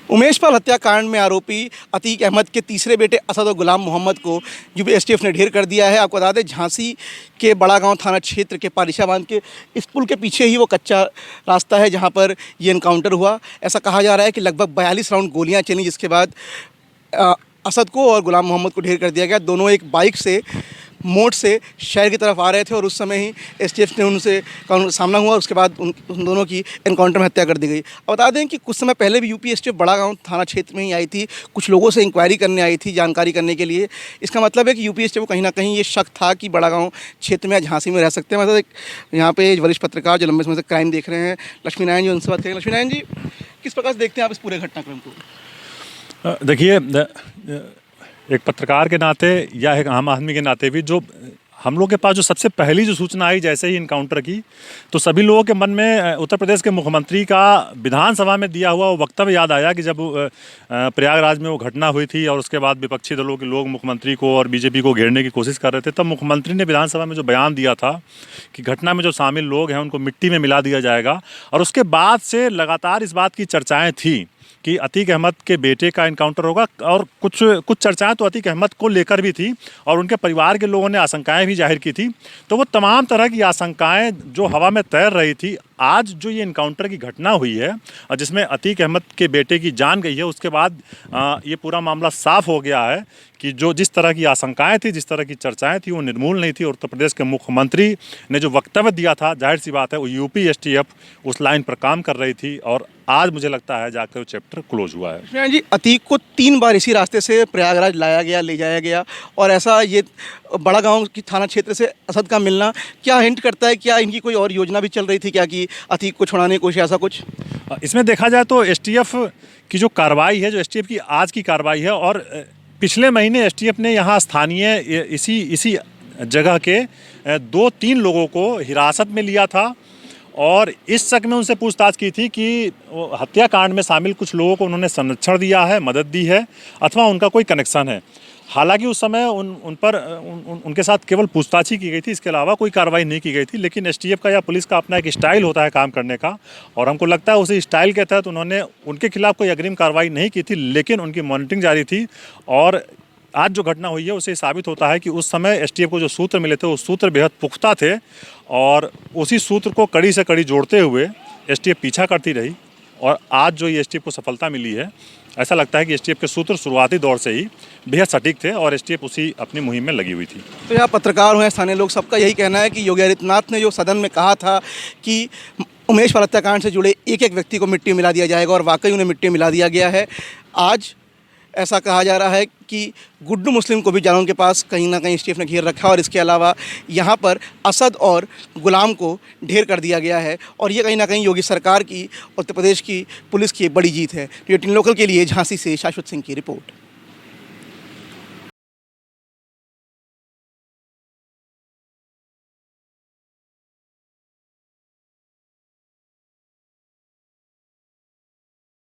उमेश पाल हत्याकांड में आरोपी अतीक अहमद के तीसरे बेटे असद और गुलाम मोहम्मद को यूपी एसटीएफ ने ढेर कर दिया है। आपको बता दें, झांसी के बड़ा गांव थाना क्षेत्र के पारिशा बांध के इस पुल के पीछे ही वो कच्चा रास्ता है जहां पर ये एनकाउंटर हुआ। ऐसा कहा जा रहा है कि लगभग 42 राउंड गोलियां चली, जिसके बाद असद को और गुलाम मोहम्मद को ढेर कर दिया गया। दोनों एक बाइक से मोड़ से शहर की तरफ आ रहे थे और उस समय ही एसटीएफ ने उनसे सामना हुआ। उसके बाद उन दोनों की एनकाउंटर में हत्या कर दी गई। अब बता दें कि कुछ समय पहले भी यूपी एसटीएफ बड़ा गांव थाना क्षेत्र में ही आई थी, कुछ लोगों से इंक्वायरी करने आई थी, जानकारी करने के लिए। इसका मतलब है कि यूपी एसटीएफ को कहीं ना कहीं ये शक था कि बड़ा गाँव क्षेत्र में या झांसी में रह सकते हैं। मतलब यहाँ पे वरिष्ठ पत्रकार जो लंबे समय से क्राइम देख रहे हैं, लक्ष्मी नारायण जी, उनसे बात करेंगे। लक्ष्मी नारायण जी, किस प्रकार से देखते हैं आप इस पूरे घटनाक्रम को? देखिए, एक पत्रकार के नाते या एक आम आदमी के नाते भी जो हम लोग के पास जो सबसे पहली जो सूचना आई जैसे ही इनकाउंटर की, तो सभी लोगों के मन में उत्तर प्रदेश के मुख्यमंत्री का विधानसभा में दिया हुआ वो वक्तव्य याद आया कि जब प्रयागराज में वो घटना हुई थी और उसके बाद विपक्षी दलों के लोग मुख्यमंत्री को और बीजेपी को घेरने की कोशिश कर रहे थे, तब मुख्यमंत्री ने विधानसभा में जो बयान दिया था कि घटना में जो शामिल लोग हैं उनको मिट्टी में मिला दिया जाएगा। और उसके बाद से लगातार इस बात की चर्चाएँ थी कि अतीक अहमद के बेटे का इनकाउंटर होगा, और कुछ चर्चाएं तो अतीक अहमद को लेकर भी थी और उनके परिवार के लोगों ने आशंकाएं भी जाहिर की थी। तो वो तमाम तरह की आशंकाएं जो हवा में तैर रही थी, आज जो ये इनकाउंटर की घटना हुई है और जिसमें अतीक अहमद के बेटे की जान गई है, उसके बाद ये पूरा मामला साफ हो गया है कि जो जिस तरह की आशंकाएं थी, जिस तरह की चर्चाएं थी, वो निर्मूल नहीं थी। और उत्तर प्रदेश के मुख्यमंत्री ने जो वक्तव्य दिया था, जाहिर सी बात है वो यूपी एसटीएफ उस लाइन पर काम कर रही थी और आज मुझे लगता है जाकर वो चैप्टर क्लोज हुआ है। जी, अतीक को 3 बार इसी रास्ते से प्रयागराज लाया गया, ले जाया गया, और ऐसा ये बड़ा गांव की थाना क्षेत्र से असद का मिलना क्या हिंट करता है? क्या इनकी कोई और योजना भी चल रही थी क्या कि अतीक को छुड़ाने की कोशिश, ऐसा कुछ? इसमें देखा जाए तो एसटीएफ की जो कार्रवाई है, जो एसटीएफ की आज की कार्रवाई है, और पिछले महीने एसटीएफ ने यहाँ स्थानीय इसी जगह के 2-3 लोगों को हिरासत में लिया था और इस शक में उनसे पूछताछ की थी कि हत्याकांड में शामिल कुछ लोगों को उन्होंने संरक्षण दिया है, मदद दी है, अथवा उनका कोई कनेक्शन है। हालांकि उस समय उनके साथ केवल पूछताछ ही की गई थी, इसके अलावा कोई कार्रवाई नहीं की गई थी। लेकिन एसटीएफ का या पुलिस का अपना एक स्टाइल होता है काम करने का, और हमको लगता है उसी स्टाइल के तहत उन्होंने उनके खिलाफ कोई अग्रिम कार्रवाई नहीं की थी, लेकिन उनकी मॉनिटरिंग जारी थी। और आज जो घटना हुई है उससे साबित होता है कि उस समय एसटीएफ को जो सूत्र मिले थे, वो सूत्र बेहद पुख्ता थे, और उसी सूत्र को कड़ी से कड़ी जोड़ते हुए एसटीएफ पीछा करती रही। और आज जो ये एसटीएफ को सफलता मिली है, ऐसा लगता है कि एसटीएफ के सूत्र शुरुआती दौर से ही बेहद सटीक थे और एसटीएफ उसी अपनी मुहिम में लगी हुई थी। तो यहाँ पत्रकार हैं, स्थानीय लोग, सबका यही कहना है कि योगी आदित्यनाथ ने जो सदन में कहा था कि उमेश पाल हत्याकांड से जुड़े एक व्यक्ति को मिट्टी मिला दिया जाएगा, और वाकई उन्हें मिट्टी मिला दिया गया है। आज ऐसा कहा जा रहा है कि गुड्डू मुस्लिम को भी जानों के पास कहीं ना कहीं एसटीएफ ने घेर रखा है, और इसके अलावा यहाँ पर असद और गुलाम को ढेर कर दिया गया है। और ये कहीं ना कहीं योगी सरकार की, उत्तर प्रदेश की पुलिस की एक बड़ी जीत है। न्यूज़ 18 लोकल के लिए झांसी से शाश्वत सिंह की रिपोर्ट।